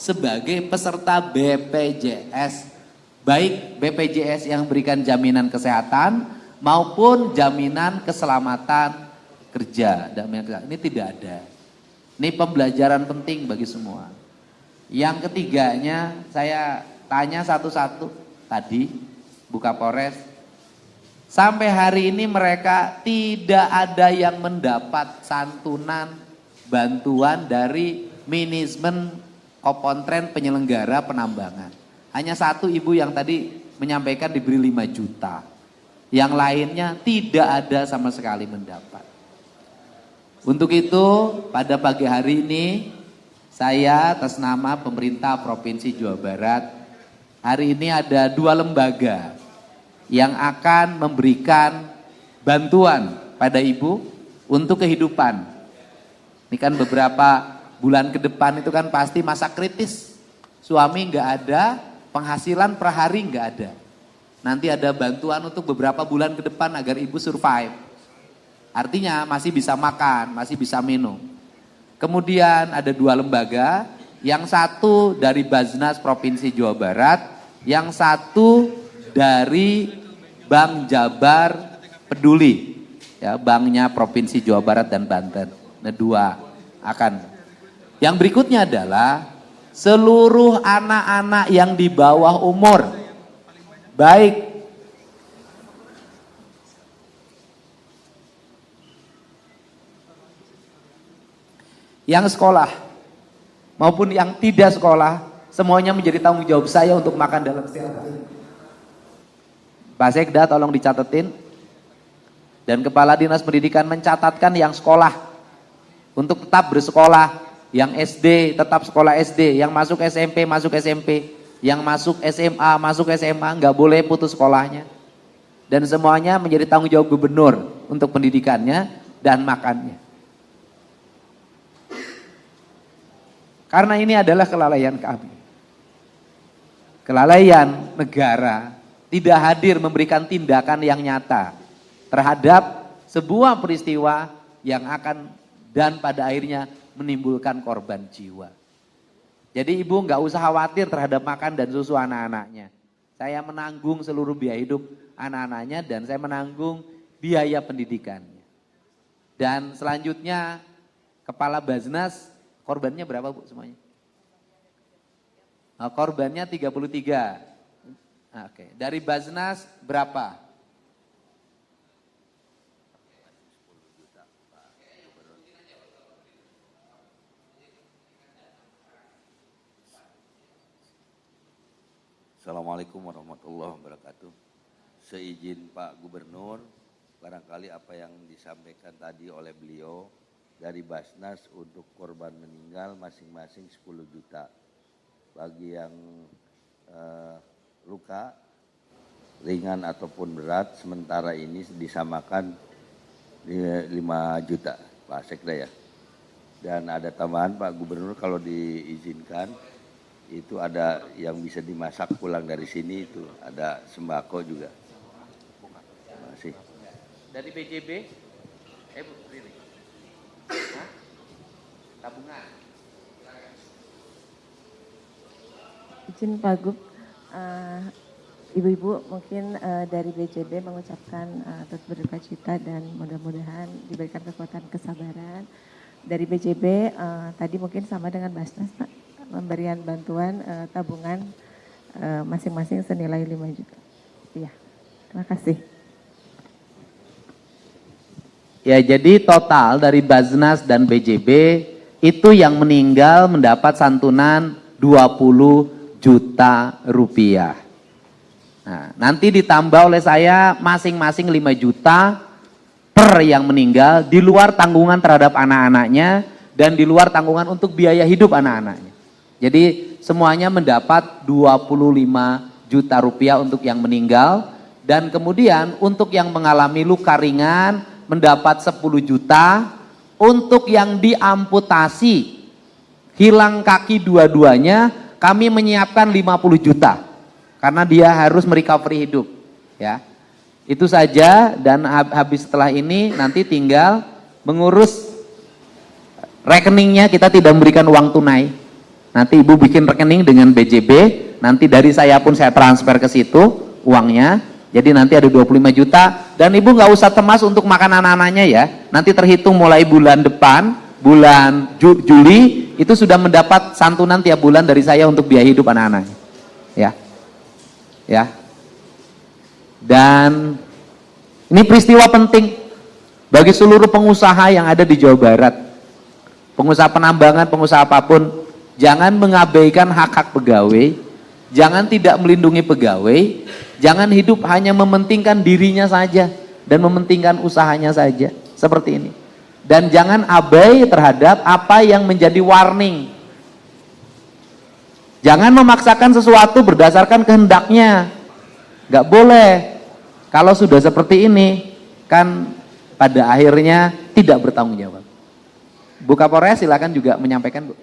sebagai peserta BPJS, baik BPJS yang berikan jaminan kesehatan maupun jaminan keselamatan kerja. Ini tidak ada. Ini pembelajaran penting bagi semua. Yang ketiganya saya tanya satu-satu tadi, Bu Kapolres, sampai hari ini mereka tidak ada yang mendapat santunan bantuan dari manajemen Kopontren penyelenggara penambangan. Hanya satu ibu yang tadi menyampaikan diberi 5 juta. Yang lainnya tidak ada sama sekali mendapat. Untuk itu pada pagi hari ini saya atas nama pemerintah Provinsi Jawa Barat, hari ini ada 2 lembaga yang akan memberikan bantuan pada ibu untuk kehidupan. Ini kan beberapa bulan ke depan itu kan pasti masa kritis. Suami nggak ada, penghasilan per hari nggak ada. Nanti ada bantuan untuk beberapa bulan ke depan agar ibu survive. Artinya masih bisa makan, masih bisa minum. Kemudian ada 2 lembaga, yang satu dari Baznas Provinsi Jawa Barat, yang satu dari Bank Jabar Peduli, ya, banknya Provinsi Jawa Barat dan Banten. Nah, 2 akan. Yang berikutnya adalah seluruh anak-anak yang di bawah umur, baik yang sekolah maupun yang tidak sekolah, semuanya menjadi tanggung jawab saya untuk makan dalam setiap hari. Pak Sekda tolong dicatetin, dan Kepala Dinas Pendidikan mencatatkan yang sekolah untuk tetap bersekolah, yang SD tetap sekolah SD, yang masuk SMP masuk SMP, yang masuk SMA nggak boleh putus sekolahnya, dan semuanya menjadi tanggung jawab gubernur untuk pendidikannya dan makannya. Karena ini adalah kelalaian kami. Kelalaian negara tidak hadir memberikan tindakan yang nyata terhadap sebuah peristiwa yang akan dan pada akhirnya menimbulkan korban jiwa. Jadi ibu nggak usah khawatir terhadap makan dan susu anak-anaknya. Saya menanggung seluruh biaya hidup anak-anaknya dan saya menanggung biaya pendidikannya. Dan selanjutnya Kepala Baznas, korbannya berapa Bu semuanya? Nah, korbannya 33. Nah, oke. Dari Baznas berapa? Assalamualaikum warahmatullahi wabarakatuh. Seizin Pak Gubernur, barangkali apa yang disampaikan tadi oleh beliau dari Basnas untuk korban meninggal masing-masing 10 juta. Bagi yang luka ringan ataupun berat sementara ini disamakan 5 juta Pak Sekda ya. Dan ada tambahan Pak Gubernur kalau diizinkan, itu ada yang bisa dimasak pulang dari sini, itu ada sembako juga. Terima kasih. Dari BJB? Bu, Riri. Tabungan. Izin Pak Gub, ibu-ibu mungkin dari BJB mengucapkan turut berduka cita dan mudah-mudahan diberikan kekuatan kesabaran. Dari BJB tadi mungkin sama dengan Basnas Pak, memberikan bantuan tabungan masing-masing senilai 5 juta. Iya, terima kasih. Ya, jadi total dari Baznas dan BJB itu yang meninggal mendapat santunan 20 juta rupiah. Nah, nanti ditambah oleh saya masing-masing 5 juta per yang meninggal di luar tanggungan terhadap anak-anaknya dan di luar tanggungan untuk biaya hidup anak-anaknya. Jadi semuanya mendapat 25 juta rupiah untuk yang meninggal, dan kemudian untuk yang mengalami luka ringan mendapat 10 juta, untuk yang diamputasi hilang kaki dua-duanya kami menyiapkan 50 juta karena dia harus merecovery hidup ya. Itu saja, dan habis setelah ini nanti tinggal mengurus rekeningnya, kita tidak memberikan uang tunai. Nanti ibu bikin rekening dengan BJB, nanti dari saya pun saya transfer ke situ uangnya. Jadi nanti ada 25 juta dan ibu nggak usah cemas untuk makan anak-anaknya ya. Nanti terhitung mulai bulan depan, bulan Juli itu sudah mendapat santunan tiap bulan dari saya untuk biaya hidup anak-anaknya. Ya. Ya. Dan ini peristiwa penting bagi seluruh pengusaha yang ada di Jawa Barat. Pengusaha penambangan, pengusaha apapun, jangan mengabaikan hak-hak pegawai, jangan tidak melindungi pegawai, jangan hidup hanya mementingkan dirinya saja dan mementingkan usahanya saja, seperti ini. Dan jangan abai terhadap apa yang menjadi warning. Jangan memaksakan sesuatu berdasarkan kehendaknya. Gak boleh. Kalau sudah seperti ini, kan pada akhirnya tidak bertanggung jawab. Bu Kapolres silakan juga menyampaikan, Bu.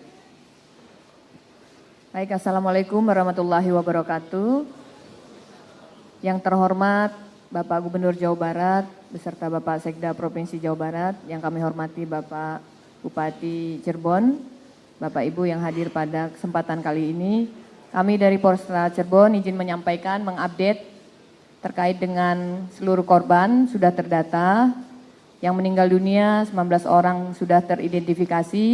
Baik, Assalamualaikum warahmatullahi wabarakatuh. Yang terhormat Bapak Gubernur Jawa Barat beserta Bapak Sekda Provinsi Jawa Barat, yang kami hormati Bapak Bupati Cirebon, Bapak Ibu yang hadir pada kesempatan kali ini, kami dari Polresta Cirebon izin menyampaikan, mengupdate terkait dengan seluruh korban sudah terdata, yang meninggal dunia 19 orang sudah teridentifikasi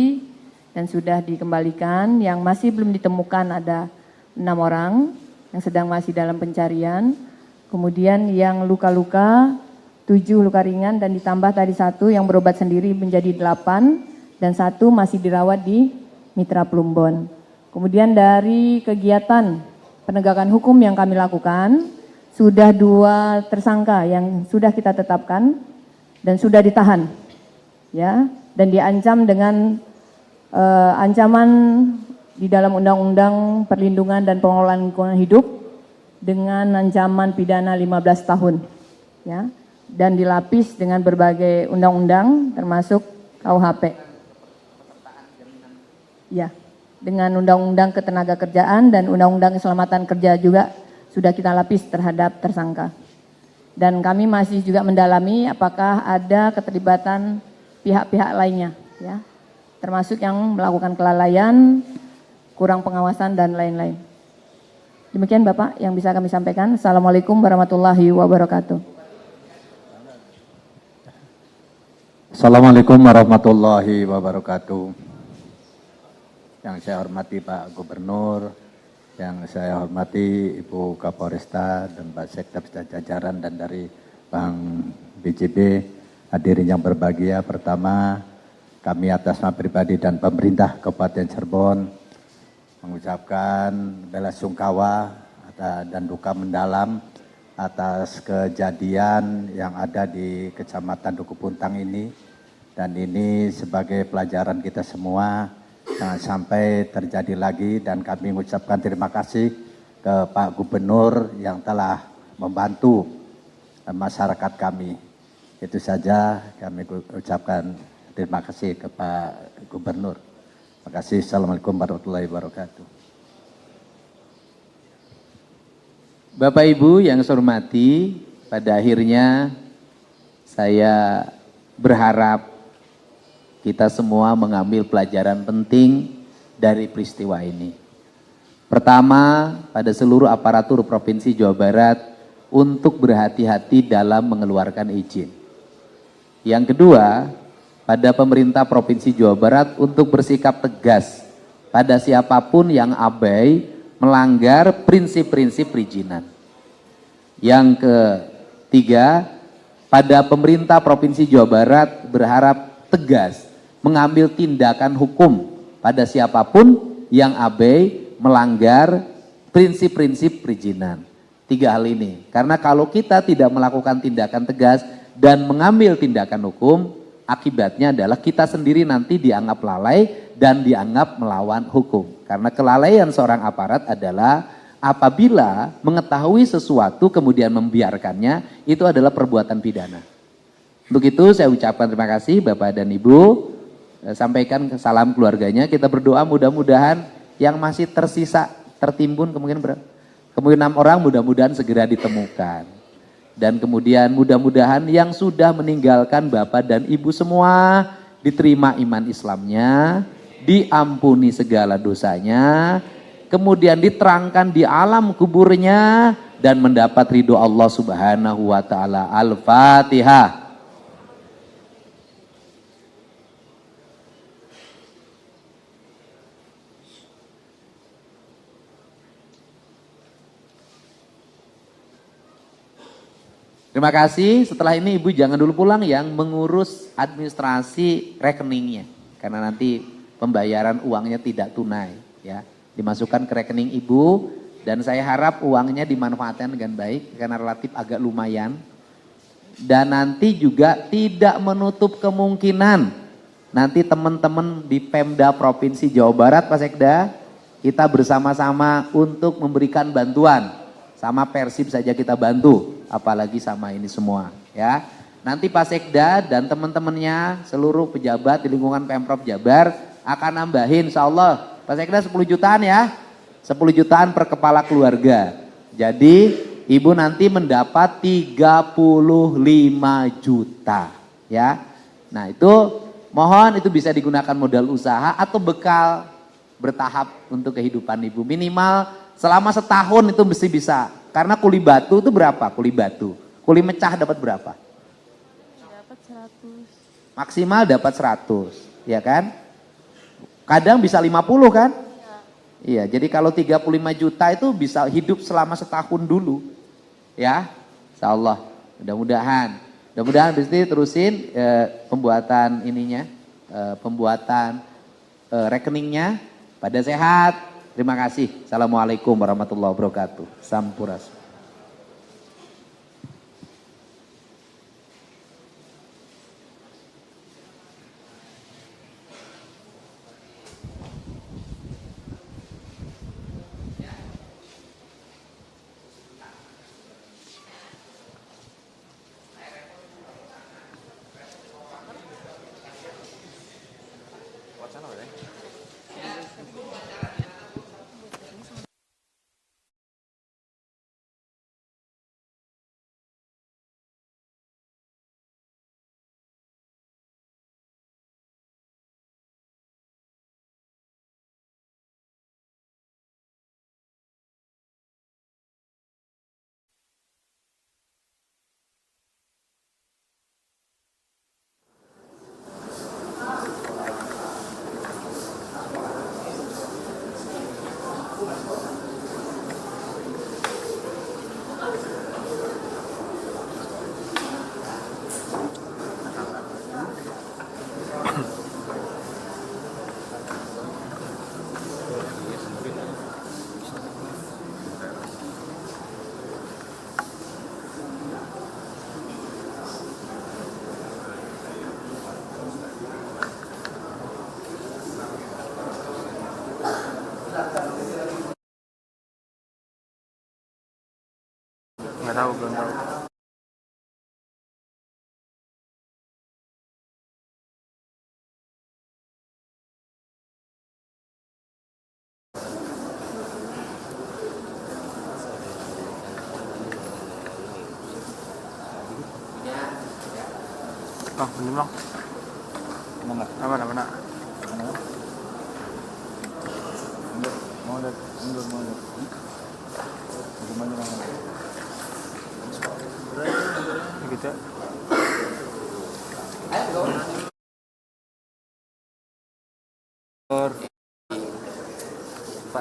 dan sudah dikembalikan, yang masih belum ditemukan ada 6 orang yang sedang masih dalam pencarian, kemudian yang luka-luka 7 luka ringan dan ditambah tadi 1 yang berobat sendiri menjadi 8 dan 1 masih dirawat di Mitra Plumbon. Kemudian dari kegiatan penegakan hukum yang kami lakukan, sudah 2 tersangka yang sudah kita tetapkan dan sudah ditahan, ya, dan diancam dengan ancaman di dalam Undang-Undang Perlindungan dan Pengelolaan Lingkungan Hidup dengan ancaman pidana 15 tahun, ya, dan dilapis dengan berbagai undang-undang termasuk KUHP, ya, dengan Undang-Undang Ketenagakerjaan dan Undang-Undang Keselamatan Kerja juga sudah kita lapis terhadap tersangka. Dan kami masih juga mendalami apakah ada keterlibatan pihak-pihak lainnya, ya, termasuk yang melakukan kelalaian, kurang pengawasan dan lain-lain. Demikian Bapak yang bisa kami sampaikan. Assalamualaikum warahmatullahi wabarakatuh. Assalamualaikum warahmatullahi wabarakatuh. Yang saya hormati Pak Gubernur, yang saya hormati Ibu Kapolresta dan Pak Sekda jajaran dan dari Bank BJB, hadirin yang berbahagia. Pertama, kami atas nama pribadi dan pemerintah Kabupaten Cirebon mengucapkan bela sungkawa dan duka mendalam atas kejadian yang ada di Kecamatan Duku Puntang ini, dan ini sebagai pelajaran kita semua jangan sampai terjadi lagi, dan kami mengucapkan terima kasih ke Pak Gubernur yang telah membantu masyarakat kami. Itu saja kami ucapkan terima kasih ke Pak Gubernur. Terima kasih. Assalamualaikum warahmatullahi wabarakatuh. Bapak Ibu yang saya hormati, pada akhirnya saya berharap kita semua mengambil pelajaran penting dari peristiwa ini. Pertama, pada seluruh aparatur Provinsi Jawa Barat untuk berhati-hati dalam mengeluarkan izin. Yang kedua, pada pemerintah Provinsi Jawa Barat untuk bersikap tegas pada siapapun yang abai melanggar prinsip-prinsip perizinan. Yang ketiga, pada pemerintah Provinsi Jawa Barat berharap tegas mengambil tindakan hukum pada siapapun yang abai melanggar prinsip-prinsip perizinan. 3 hal ini, karena kalau kita tidak melakukan tindakan tegas dan mengambil tindakan hukum, akibatnya adalah kita sendiri nanti dianggap lalai dan dianggap melawan hukum. Karena kelalaian seorang aparat adalah apabila mengetahui sesuatu kemudian membiarkannya, itu adalah perbuatan pidana. Untuk itu saya ucapkan terima kasih Bapak dan Ibu. Sampaikan salam keluarganya, kita berdoa mudah-mudahan yang masih tersisa, tertimbun kemungkinan 6 orang mudah-mudahan segera ditemukan. Dan kemudian mudah-mudahan yang sudah meninggalkan Bapak dan Ibu semua diterima iman Islamnya, diampuni segala dosanya, kemudian diterangkan di alam kuburnya dan mendapat ridho Allah Subhanahu wa taala. Al-Fatihah. Terima kasih. Setelah ini Ibu jangan dulu pulang, yang mengurus administrasi rekeningnya. Karena nanti pembayaran uangnya tidak tunai, ya. Dimasukkan ke rekening Ibu dan saya harap uangnya dimanfaatkan dengan baik karena relatif agak lumayan. Dan nanti juga tidak menutup kemungkinan nanti teman-teman di Pemda Provinsi Jawa Barat, Pak Sekda, kita bersama-sama untuk memberikan bantuan. Sama Persib saja kita bantu, apalagi sama ini semua, ya. Nanti Pak Sekda dan teman-temannya, seluruh pejabat di lingkungan Pemprov Jabar akan nambahin, insya Allah Pak Sekda 10 jutaan ya, 10 jutaan per kepala keluarga. Jadi Ibu nanti mendapat 35 juta, ya. Nah itu mohon itu bisa digunakan modal usaha atau bekal bertahap untuk kehidupan Ibu. Minimal selama setahun itu mesti bisa. Karena kuli batu itu berapa? Kuli batu. Kuli mecah dapat berapa? Dapat 100. Maksimal dapat 100, ya kan? Kadang bisa 50 kan? Iya, jadi kalau 35 juta itu bisa hidup selama setahun dulu. Ya, insya Allah. Mudah-mudahan mesti terusin pembuatan ininya, pembuatan rekeningnya. Pada sehat. Terima kasih. Assalamualaikum warahmatullahi wabarakatuh. Sampurasun. Nggak tahu, belum tahu. Oh, bener bang. Mana? Mana? Mau lihat, mau lihat. Bagaimana bang? Gitu.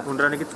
Munduran dikit.